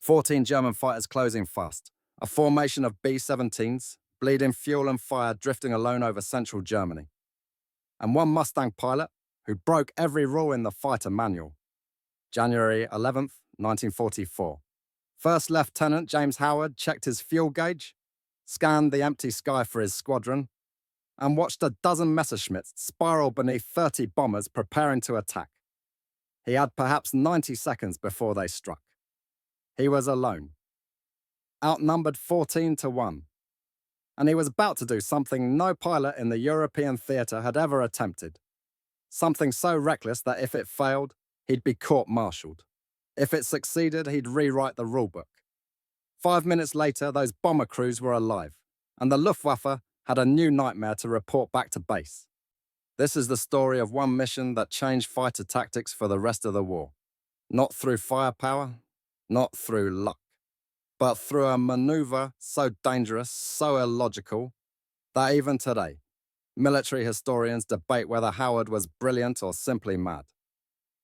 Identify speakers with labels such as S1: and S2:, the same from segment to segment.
S1: 14 German fighters closing fast. A formation of B-17s, bleeding fuel and fire drifting alone over central Germany. And one Mustang pilot who broke every rule in the fighter manual. January 11th, 1944. First Lieutenant James Howard checked his fuel gauge, scanned the empty sky for his squadron, and watched a dozen Messerschmitts spiral beneath 30 bombers preparing to attack. He had perhaps 90 seconds before they struck. He was alone, outnumbered 14-1, and he was about to do something no pilot in the European theatre had ever attempted. Something so reckless that if it failed, he'd be court-martialed. If it succeeded, he'd rewrite the rulebook. 5 minutes later, those bomber crews were alive, and the Luftwaffe had a new nightmare to report back to base. This is the story of one mission that changed fighter tactics for the rest of the war. Not through firepower, not through luck, but through a maneuver so dangerous, so illogical, that even today, military historians debate whether Howard was brilliant or simply mad.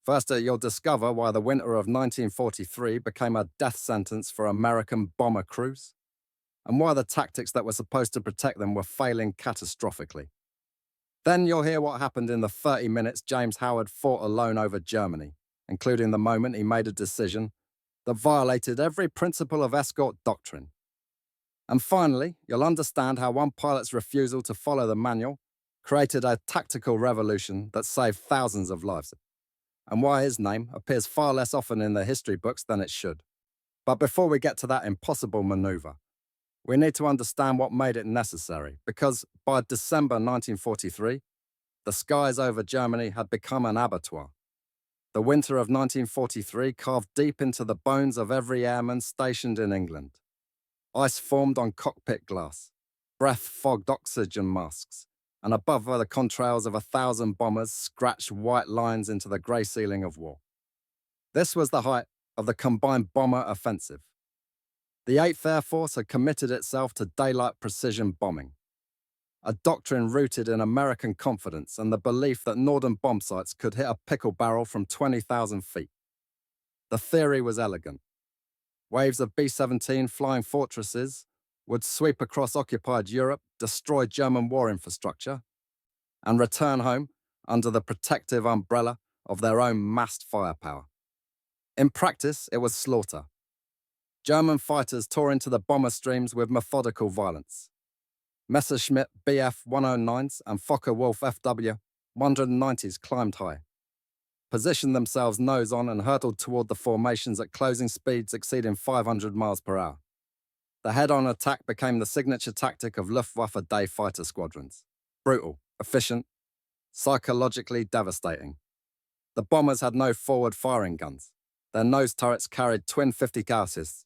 S1: First, you'll discover why the winter of 1943 became a death sentence for American bomber crews, and why the tactics that were supposed to protect them were failing catastrophically. Then you'll hear what happened in the 30 minutes James Howard fought alone over Germany, including the moment he made a decision that violated every principle of Escort doctrine. And finally, you'll understand how one pilot's refusal to follow the manual created a tactical revolution that saved thousands of lives, and why his name appears far less often in the history books than it should. But before we get to that impossible maneuver, we need to understand what made it necessary, because by December 1943, the skies over Germany had become an abattoir. The winter of 1943 carved deep into the bones of every airman stationed in England. Ice formed on cockpit glass, breath-fogged oxygen masks, and above were the contrails of 1,000 bombers scratched white lines into the grey ceiling of war. This was the height of the combined bomber offensive. The 8th Air Force had committed itself to daylight precision bombing, a doctrine rooted in American confidence and the belief that northern bomb sites could hit a pickle barrel from 20,000 feet. The theory was elegant. Waves of B-17 flying fortresses would sweep across occupied Europe, destroy German war infrastructure, and return home under the protective umbrella of their own massed firepower. In practice, it was slaughter. German fighters tore into the bomber streams with methodical violence. Messerschmitt Bf-109s and Focke-Wulf Fw-190s climbed high, positioned themselves nose on and hurtled toward the formations at closing speeds exceeding 500 miles per hour. The head-on attack became the signature tactic of Luftwaffe day fighter squadrons. Brutal, efficient, psychologically devastating. The bombers had no forward firing guns. Their nose turrets carried twin 50 Gausses,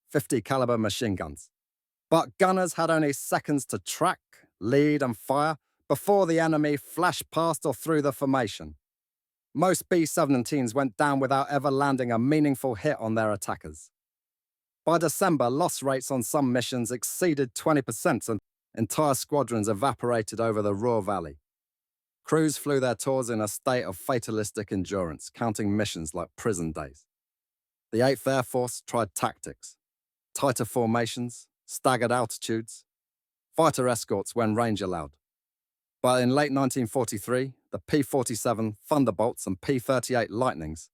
S1: 50 caliber machine guns. But gunners had only seconds to track, lead, and fire before the enemy flashed past or through the formation. Most B-17s went down without ever landing a meaningful hit on their attackers. By December, loss rates on some missions exceeded 20% and entire squadrons evaporated over the Ruhr Valley. Crews flew their tours in a state of fatalistic endurance, counting missions like prison days. The 8th Air Force tried tactics, tighter formations, staggered altitudes, fighter escorts when range allowed. But in late 1943, the P-47 Thunderbolts and P-38 Lightnings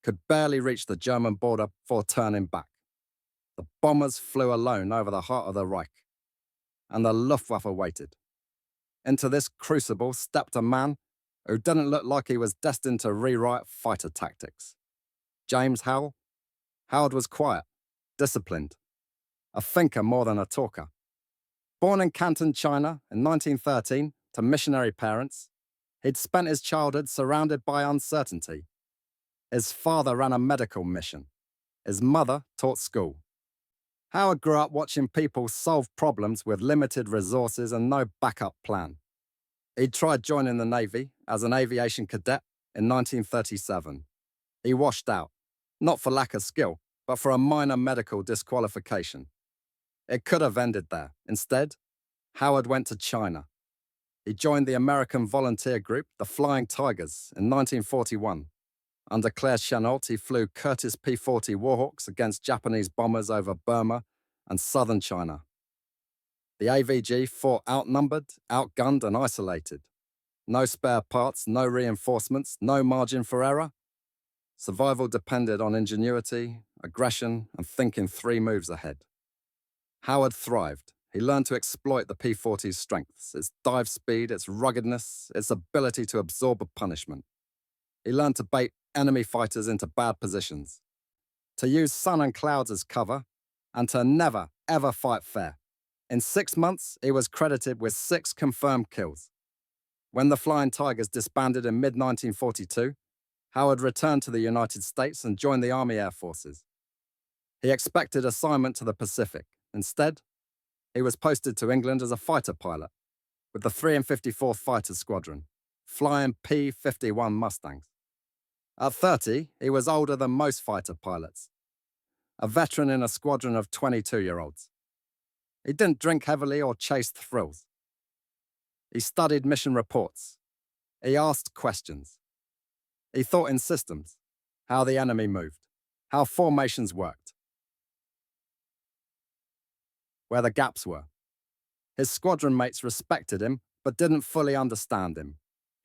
S1: could barely reach the German border before turning back. The bombers flew alone over the heart of the Reich, and the Luftwaffe waited. Into this crucible stepped a man who didn't look like he was destined to rewrite fighter tactics. James Howard. Howard was quiet, disciplined, a thinker more than a talker. Born in Canton, China in 1913 to missionary parents, he'd spent his childhood surrounded by uncertainty. His father ran a medical mission. His mother taught school. Howard grew up watching people solve problems with limited resources and no backup plan. He tried joining the Navy as an aviation cadet in 1937. He washed out, not for lack of skill, but for a minor medical disqualification. It could have ended there. Instead, Howard went to China. He joined the American volunteer group, the Flying Tigers, in 1941, Under Claire Chennault, he flew Curtiss P-40 Warhawks against Japanese bombers over Burma and southern China. The AVG fought outnumbered, outgunned, and isolated. No spare parts, no reinforcements, no margin for error. Survival depended on ingenuity, aggression, and thinking 3 moves ahead. Howard thrived. He learned to exploit the P-40's strengths, its dive speed, its ruggedness, its ability to absorb a punishment. He learned to bait enemy fighters into bad positions, to use sun and clouds as cover, and to never, ever fight fair. In 6 months, he was credited with 6 confirmed kills. When the Flying Tigers disbanded in mid-1942, Howard returned to the United States and joined the Army Air Forces. He expected assignment to the Pacific. Instead, he was posted to England as a fighter pilot with the 354th Fighter Squadron, flying P-51 Mustangs. At 30, he was older than most fighter pilots, a veteran in a squadron of 22-year-olds. He didn't drink heavily or chase thrills. He studied mission reports. He asked questions. He thought in systems, how the enemy moved, how formations worked, where the gaps were. His squadron mates respected him, but didn't fully understand him.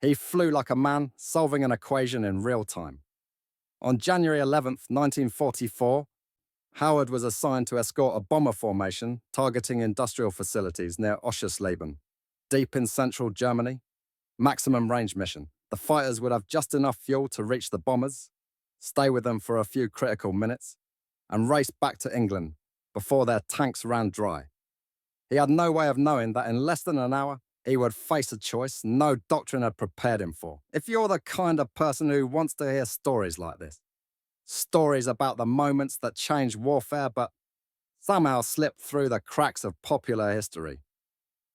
S1: He flew like a man, solving an equation in real time. On January 11, 1944, Howard was assigned to escort a bomber formation targeting industrial facilities near Oschersleben, deep in central Germany. Maximum range mission. The fighters would have just enough fuel to reach the bombers, stay with them for a few critical minutes, and race back to England before their tanks ran dry. He had no way of knowing that in less than an hour, he would face a choice no doctrine had prepared him for. If you're the kind of person who wants to hear stories like this, stories about the moments that changed warfare but somehow slipped through the cracks of popular history,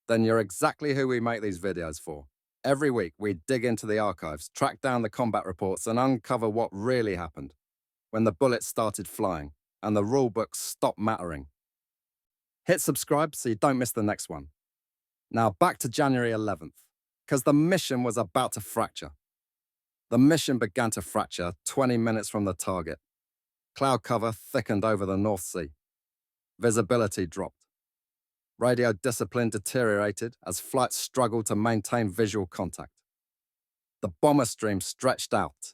S1: then you're exactly who we make these videos for. Every week, we dig into the archives, track down the combat reports, and uncover what really happened when the bullets started flying and the rulebooks stopped mattering. Hit subscribe so you don't miss the next one. Now back to January 11th, because the mission was about to fracture. The mission began to fracture 20 minutes from the target. Cloud cover thickened over the North Sea. Visibility dropped. Radio discipline deteriorated as flights struggled to maintain visual contact. The bomber stream stretched out,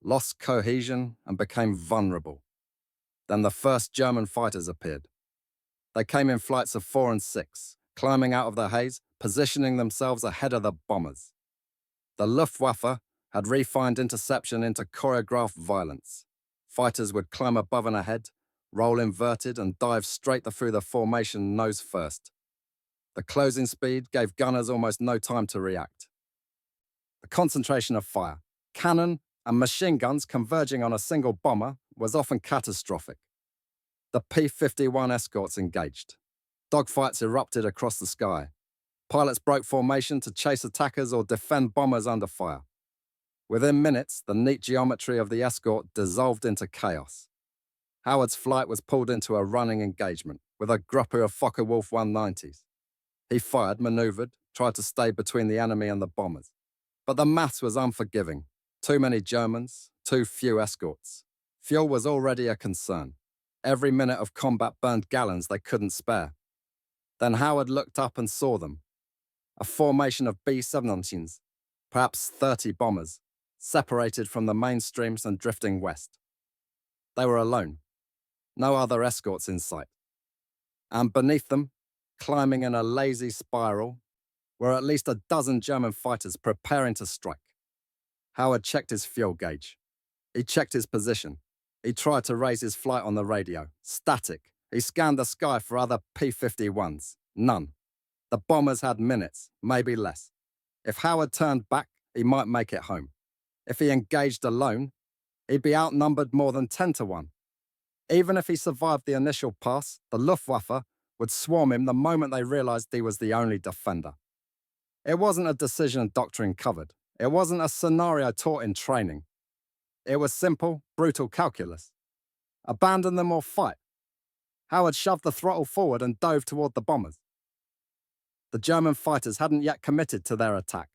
S1: lost cohesion, and became vulnerable. Then the first German fighters appeared. They came in flights of 4 and 6, climbing out of the haze, positioning themselves ahead of the bombers. The Luftwaffe had refined interception into choreographed violence. Fighters would climb above and ahead, roll inverted, and dive straight through the formation nose first. The closing speed gave gunners almost no time to react. The concentration of fire, cannon, and machine guns converging on a single bomber was often catastrophic. The P-51 Escorts engaged. Dogfights erupted across the sky. Pilots broke formation to chase attackers or defend bombers under fire. Within minutes, the neat geometry of the Escort dissolved into chaos. Howard's flight was pulled into a running engagement with a gruppe of Focke-Wulf 190s. He fired, maneuvered, tried to stay between the enemy and the bombers. But the maths was unforgiving. Too many Germans, too few Escorts. Fuel was already a concern. Every minute of combat burned gallons they couldn't spare. Then Howard looked up and saw them. A formation of B-17s, perhaps 30 bombers, separated from the mainstreams and drifting west. They were alone. No other Escorts in sight. And beneath them, climbing in a lazy spiral, were at least a dozen German fighters preparing to strike. Howard checked his fuel gauge. He checked his position. He tried to raise his flight on the radio. Static. He scanned the sky for other P-51s. None. The bombers had minutes, maybe less. If Howard turned back, he might make it home. If he engaged alone, he'd be outnumbered more than 10 to 1. Even if he survived the initial pass, the Luftwaffe would swarm him the moment they realized he was the only defender. It wasn't a decision Doctrine covered. It wasn't a scenario taught in training. It was simple, brutal calculus. Abandon them or fight. Howard shoved the throttle forward and dove toward the bombers. The German fighters hadn't yet committed to their attack.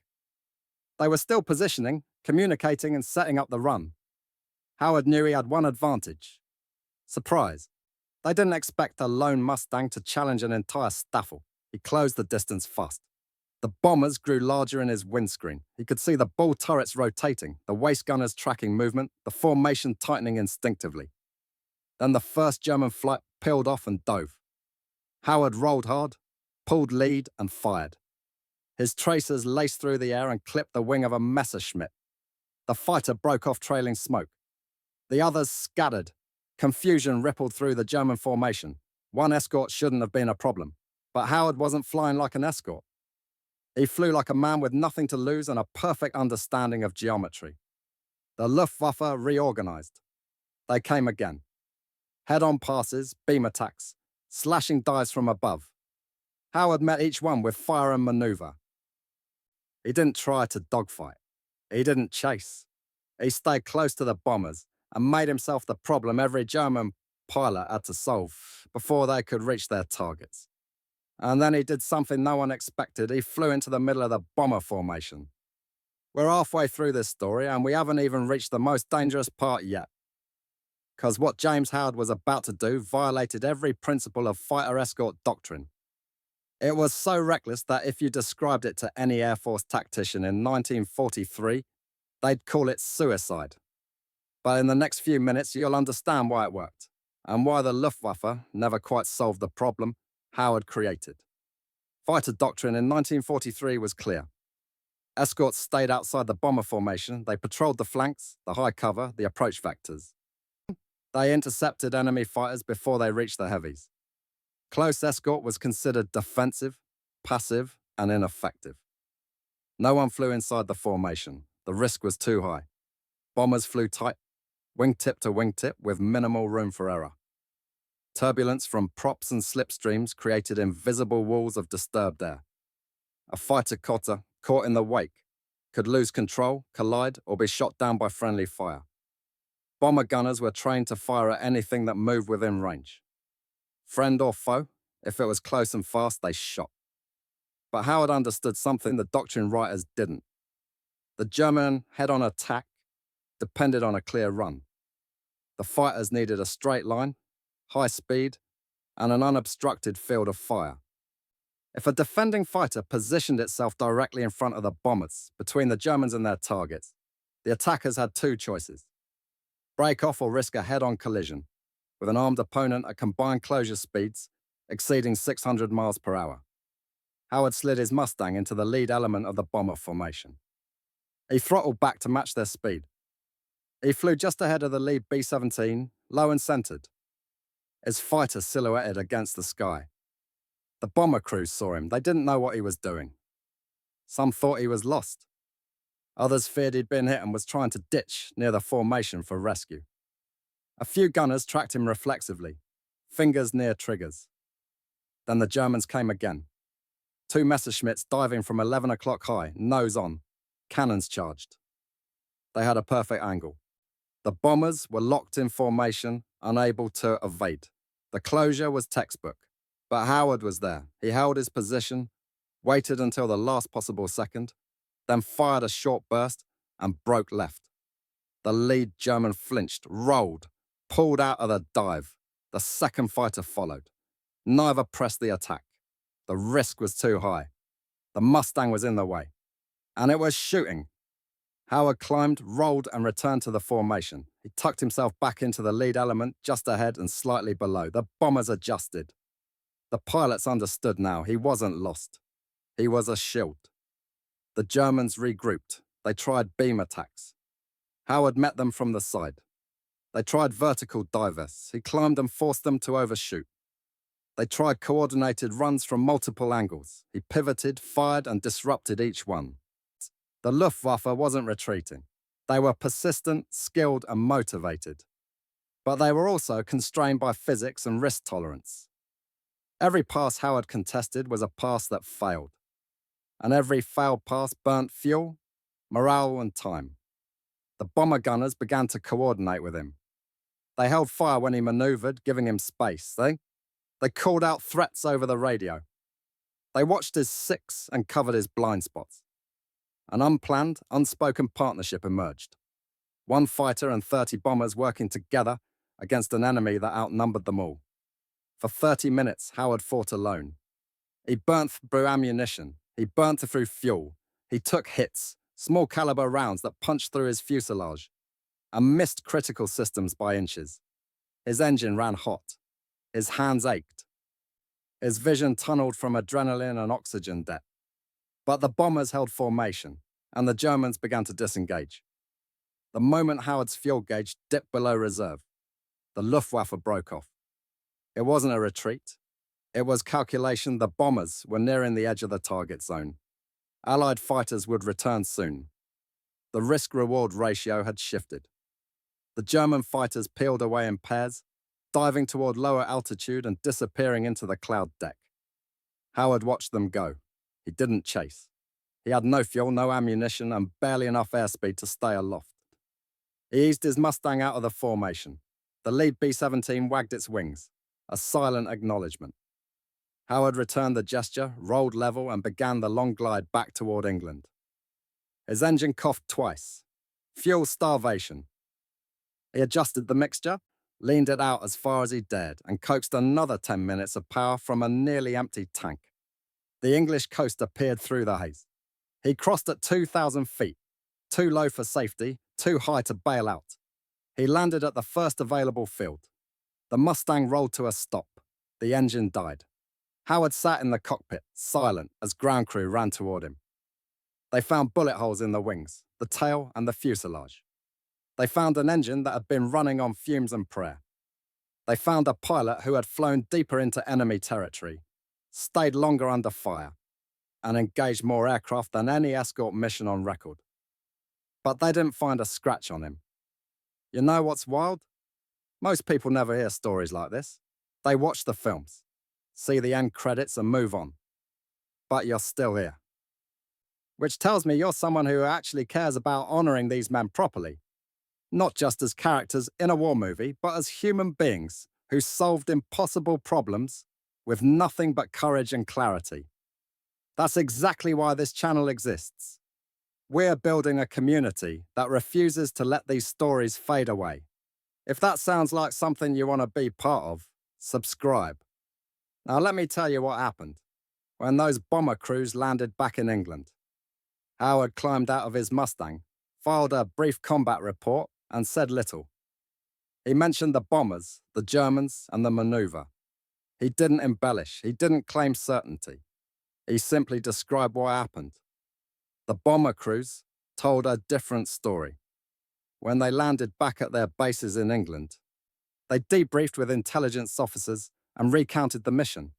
S1: They were still positioning, communicating, and setting up the run. Howard knew he had one advantage. Surprise. They didn't expect a lone Mustang to challenge an entire staffel. He closed the distance fast. The bombers grew larger in his windscreen. He could see the bull turrets rotating, the waist gunners tracking movement, the formation tightening instinctively. Then the first German flight peeled off and dove. Howard rolled hard, pulled lead, and fired. His tracers laced through the air and clipped the wing of a Messerschmitt. The fighter broke off trailing smoke. The others scattered. Confusion rippled through the German formation. One Escort shouldn't have been a problem, but Howard wasn't flying like an Escort. He flew like a man with nothing to lose and a perfect understanding of geometry. The Luftwaffe reorganized. They came again. Head-on passes, beam attacks, slashing dives from above. Howard met each one with fire and maneuver. He didn't try to dogfight. He didn't chase. He stayed close to the bombers and made himself the problem every German pilot had to solve before they could reach their targets. And then he did something no one expected. He flew into the middle of the bomber formation. We're halfway through this story and we haven't even reached the most dangerous part yet. Because what James Howard was about to do violated every principle of fighter escort doctrine. It was so reckless that if you described it to any Air Force tactician in 1943, they'd call it suicide. But in the next few minutes, you'll understand why it worked, and why the Luftwaffe never quite solved the problem Howard created. Fighter doctrine in 1943 was clear. Escorts stayed outside the bomber formation. They patrolled the flanks, the high cover, the approach vectors. They intercepted enemy fighters before they reached the heavies. Close escort was considered defensive, passive, and ineffective. No one flew inside the formation. The risk was too high. Bombers flew tight, wingtip to wingtip, with minimal room for error. Turbulence from props and slipstreams created invisible walls of disturbed air. A fighter cotter, caught in the wake, could lose control, collide, or be shot down by friendly fire. Bomber gunners were trained to fire at anything that moved within range. Friend or foe, if it was close and fast, they shot. But Howard understood something the doctrine writers didn't. The German head-on attack depended on a clear run. The fighters needed a straight line, high speed, and an unobstructed field of fire. If a defending fighter positioned itself directly in front of the bombers, between the Germans and their targets, the attackers had two choices: break off or risk a head-on collision with an armed opponent at combined closure speeds exceeding 600 miles per hour. Howard slid his Mustang into the lead element of the bomber formation. He throttled back to match their speed. He flew just ahead of the lead B-17, low and centered, his fighter silhouetted against the sky. The bomber crews saw him. They didn't know what he was doing. Some thought he was lost. Others feared he'd been hit and was trying to ditch near the formation for rescue. A few gunners tracked him reflexively, fingers near triggers. Then the Germans came again. Two Messerschmitts diving from 11 o'clock high, nose on, cannons charged. They had a perfect angle. The bombers were locked in formation, unable to evade. The closure was textbook. But Howard was there. He held his position, waited until the last possible second, then fired a short burst and broke left. The lead German flinched, rolled, pulled out of the dive. The second fighter followed. Neither pressed the attack. The risk was too high. The Mustang was in the way. And it was shooting. Howard climbed, rolled, and returned to the formation. He tucked himself back into the lead element, just ahead and slightly below. The bombers adjusted. The pilots understood now. He wasn't lost. He was a shield. The Germans regrouped. They tried beam attacks. Howard met them from the side. They tried vertical divests. He climbed and forced them to overshoot. They tried coordinated runs from multiple angles. He pivoted, fired, and disrupted each one. The Luftwaffe wasn't retreating. They were persistent, skilled, and motivated. But they were also constrained by physics and risk tolerance. Every pass Howard contested was a pass that failed. And every failed pass burnt fuel, morale, and time. The bomber gunners began to coordinate with him. They held fire when he maneuvered, giving him space. They called out threats over the radio. They watched his six and covered his blind spots. An unplanned, unspoken partnership emerged. One fighter and 30 bombers working together against an enemy that outnumbered them all. For 30 minutes, Howard fought alone. He burnt through ammunition. He burnt through fuel. He took hits, small caliber rounds that punched through his fuselage, and missed critical systems by inches. His engine ran hot. His hands ached. His vision tunneled from adrenaline and oxygen debt. But the bombers held formation, and the Germans began to disengage. The moment Howard's fuel gauge dipped below reserve, the Luftwaffe broke off. It wasn't a retreat. It was calculation the bombers were nearing the edge of the target zone. Allied fighters would return soon. The risk-reward ratio had shifted. The German fighters peeled away in pairs, diving toward lower altitude and disappearing into the cloud deck. Howard watched them go. He didn't chase. He had no fuel, no ammunition, and barely enough airspeed to stay aloft. He eased his Mustang out of the formation. The lead B-17 wagged its wings, a silent acknowledgement. Howard returned the gesture, rolled level, and began the long glide back toward England. His engine coughed twice. Fuel starvation. He adjusted the mixture, leaned it out as far as he dared, and coaxed another 10 minutes of power from a nearly empty tank. The English coast appeared through the haze. He crossed at 2,000 feet, too low for safety, too high to bail out. He landed at the first available field. The Mustang rolled to a stop. The engine died. Howard sat in the cockpit, silent, as ground crew ran toward him. They found bullet holes in the wings, the tail, and the fuselage. They found an engine that had been running on fumes and prayer. They found a pilot who had flown deeper into enemy territory, stayed longer under fire, and engaged more aircraft than any escort mission on record. But they didn't find a scratch on him. You know what's wild? Most people never hear stories like this. They watch the films, see the end credits, and move on. But you're still here. Which tells me you're someone who actually cares about honoring these men properly. Not just as characters in a war movie, but as human beings who solved impossible problems with nothing but courage and clarity. That's exactly why this channel exists. We're building a community that refuses to let these stories fade away. If that sounds like something you want to be part of, subscribe. Now let me tell you what happened when those bomber crews landed back in England. Howard climbed out of his Mustang, filed a brief combat report, and said little. He mentioned the bombers, the Germans, and the maneuver. He didn't embellish. He didn't claim certainty. He simply described what happened. The bomber crews told a different story. When they landed back at their bases in England, they debriefed with intelligence officers and recounted the mission.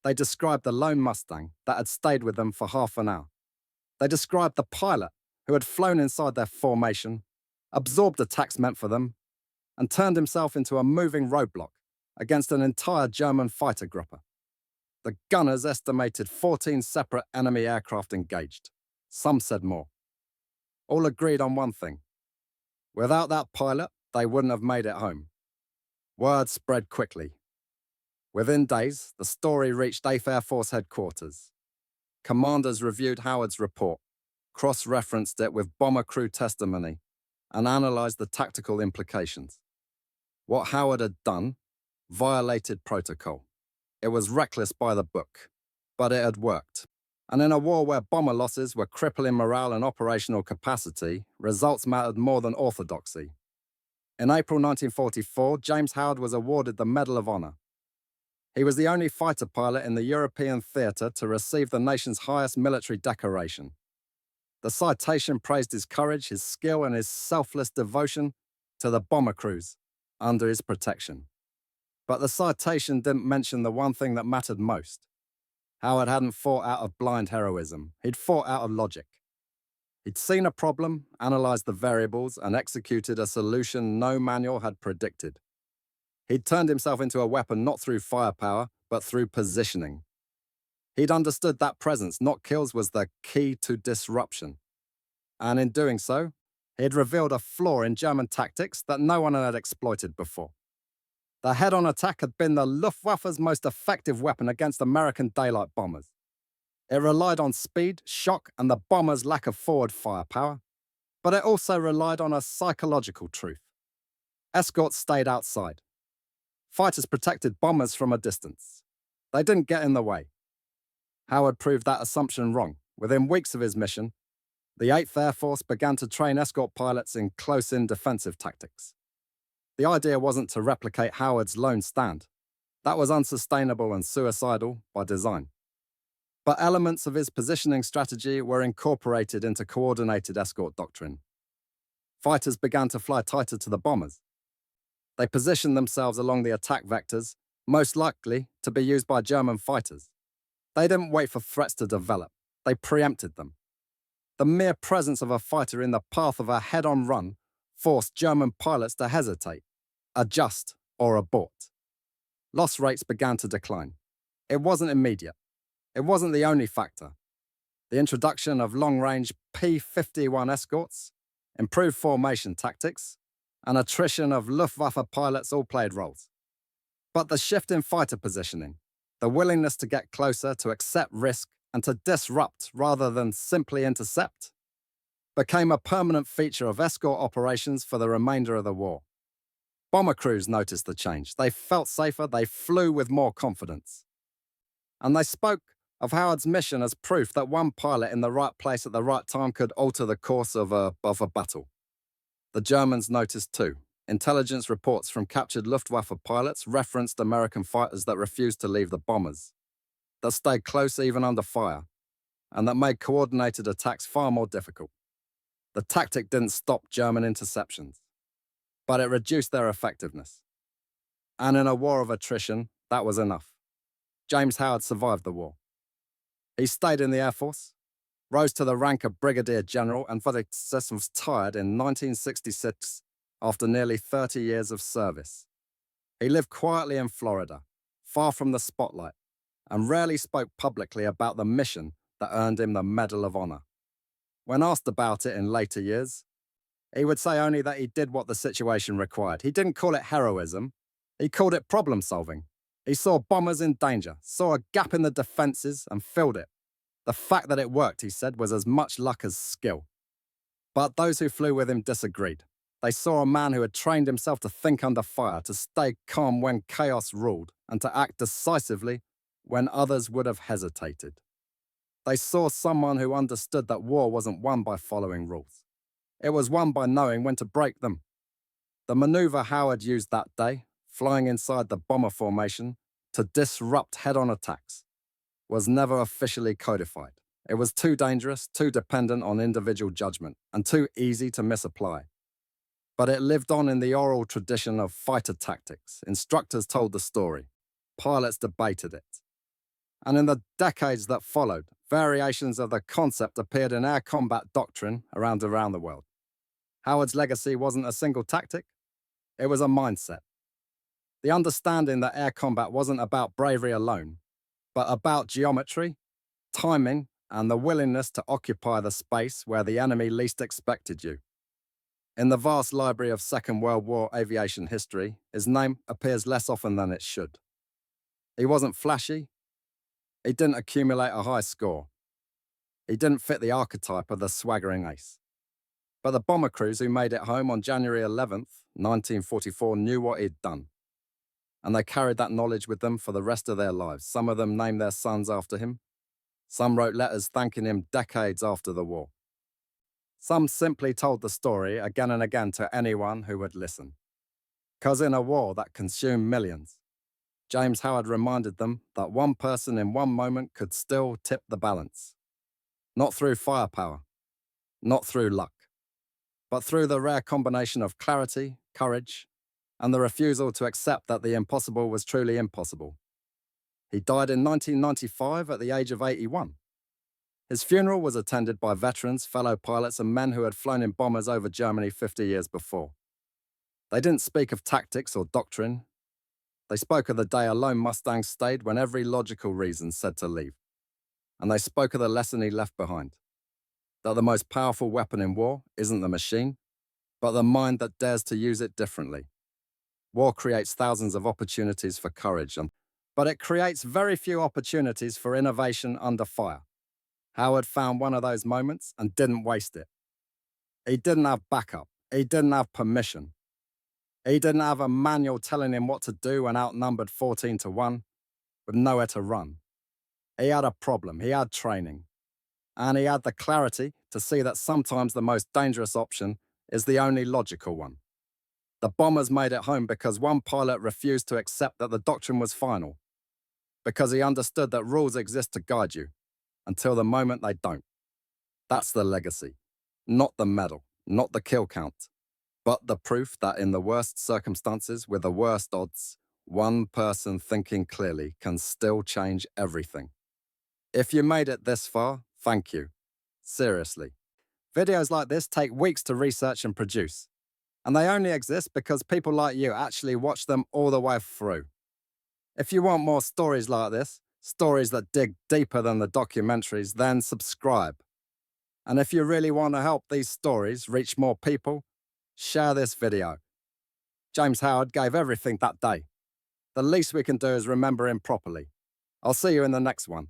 S1: They described the lone Mustang that had stayed with them for half an hour. They described the pilot who had flown inside their formation, absorbed attacks meant for them, and turned himself into a moving roadblock against an entire German fighter grouper. The gunners estimated 14 separate enemy aircraft engaged. Some said more. All agreed on one thing. Without that pilot, they wouldn't have made it home. Word spread quickly. Within days, the story reached 8th Air Force headquarters. Commanders reviewed Howard's report, cross-referenced it with bomber crew testimony, and analyzed the tactical implications. What Howard had done violated protocol. It was reckless by the book, but it had worked. And in a war where bomber losses were crippling morale and operational capacity, results mattered more than orthodoxy. In April 1944, James Howard was awarded the Medal of Honor. He was the only fighter pilot in the European theater to receive the nation's highest military decoration. The citation praised his courage, his skill, and his selfless devotion to the bomber crews under his protection. But the citation didn't mention the one thing that mattered most. Howard hadn't fought out of blind heroism. He'd fought out of logic. He'd seen a problem, analyzed the variables, and executed a solution no manual had predicted. He'd turned himself into a weapon not through firepower, but through positioning. He'd understood that presence, not kills, was the key to disruption. And in doing so, he'd revealed a flaw in German tactics that no one had exploited before. The head-on attack had been the Luftwaffe's most effective weapon against American daylight bombers. It relied on speed, shock, and the bombers' lack of forward firepower. But it also relied on a psychological truth. Escorts stayed outside. Fighters protected bombers from a distance. They didn't get in the way. Howard proved that assumption wrong. Within weeks of his mission, the 8th Air Force began to train escort pilots in close-in defensive tactics. The idea wasn't to replicate Howard's lone stand. That was unsustainable and suicidal by design. But elements of his positioning strategy were incorporated into coordinated escort doctrine. Fighters began to fly tighter to the bombers. They positioned themselves along the attack vectors, most likely to be used by German fighters. They didn't wait for threats to develop. They preempted them. The mere presence of a fighter in the path of a head-on run forced German pilots to hesitate, adjust, or abort. Loss rates began to decline. It wasn't immediate. It wasn't the only factor. The introduction of long-range P-51 escorts, improved formation tactics, and attrition of Luftwaffe pilots all played roles. But the shift in fighter positioning, the willingness to get closer, to accept risk, and to disrupt rather than simply intercept, became a permanent feature of escort operations for the remainder of the war. Bomber crews noticed the change. They felt safer, they flew with more confidence. And they spoke of Howard's mission as proof that one pilot in the right place at the right time could alter the course of a battle. The Germans noticed too. Intelligence reports from captured Luftwaffe pilots referenced American fighters that refused to leave the bombers, that stayed close even under fire, and that made coordinated attacks far more difficult. The tactic didn't stop German interceptions, but it reduced their effectiveness. And in a war of attrition, that was enough. James Howard survived the war. He stayed in the Air Force, rose to the rank of Brigadier General, and for the success was tired in 1966 after nearly 30 years of service. He lived quietly in Florida, far from the spotlight, and rarely spoke publicly about the mission that earned him the Medal of Honor. When asked about it in later years, he would say only that he did what the situation required. He didn't call it heroism. He called it problem solving. He saw bombers in danger, saw a gap in the defenses, and filled it. The fact that it worked, he said, was as much luck as skill. But those who flew with him disagreed. They saw a man who had trained himself to think under fire, to stay calm when chaos ruled, and to act decisively when others would have hesitated. They saw someone who understood that war wasn't won by following rules. It was won by knowing when to break them. The maneuver Howard used that day, flying inside the bomber formation to disrupt head-on attacks, was never officially codified. It was too dangerous, too dependent on individual judgment, and too easy to misapply. But it lived on in the oral tradition of fighter tactics. Instructors told the story. Pilots debated it. And in the decades that followed, variations of the concept appeared in air combat doctrine around the world. Howard's legacy wasn't a single tactic. It was a mindset. The understanding that air combat wasn't about bravery alone, but about geometry, timing, and the willingness to occupy the space where the enemy least expected you. In the vast library of Second World War aviation history, his name appears less often than it should. He wasn't flashy. He didn't accumulate a high score. He didn't fit the archetype of the swaggering ace. But the bomber crews who made it home on January 11th, 1944 knew what he'd done. And they carried that knowledge with them for the rest of their lives. Some of them named their sons after him. Some wrote letters thanking him decades after the war. Some simply told the story again and again to anyone who would listen. 'Cause in a war that consumed millions, James Howard reminded them that one person in one moment could still tip the balance. Not through firepower, not through luck, but through the rare combination of clarity, courage, and the refusal to accept that the impossible was truly impossible. He died in 1995 at the age of 81. His funeral was attended by veterans, fellow pilots, and men who had flown in bombers over Germany 50 years before. They didn't speak of tactics or doctrine. They spoke of the day a lone Mustang stayed when every logical reason said to leave. And they spoke of the lesson he left behind. That the most powerful weapon in war isn't the machine, but the mind that dares to use it differently. War creates thousands of opportunities for courage, but it creates very few opportunities for innovation under fire. Howard found one of those moments and didn't waste it. He didn't have backup. He didn't have permission. He didn't have a manual telling him what to do when outnumbered 14 to 1, with nowhere to run. He had a problem. He had training. And he had the clarity to see that sometimes the most dangerous option is the only logical one. The bombers made it home because one pilot refused to accept that the doctrine was final, because he understood that rules exist to guide you until the moment they don't. That's the legacy, not the medal, not the kill count, but the proof that in the worst circumstances with the worst odds, one person thinking clearly can still change everything. If you made it this far, thank you. Seriously. Videos like this take weeks to research and produce, and they only exist because people like you actually watch them all the way through. If you want more stories like this, stories that dig deeper than the documentaries, then subscribe. And if you really want to help these stories reach more people, share this video. James Howard gave everything that day. The least we can do is remember him properly. I'll see you in the next one.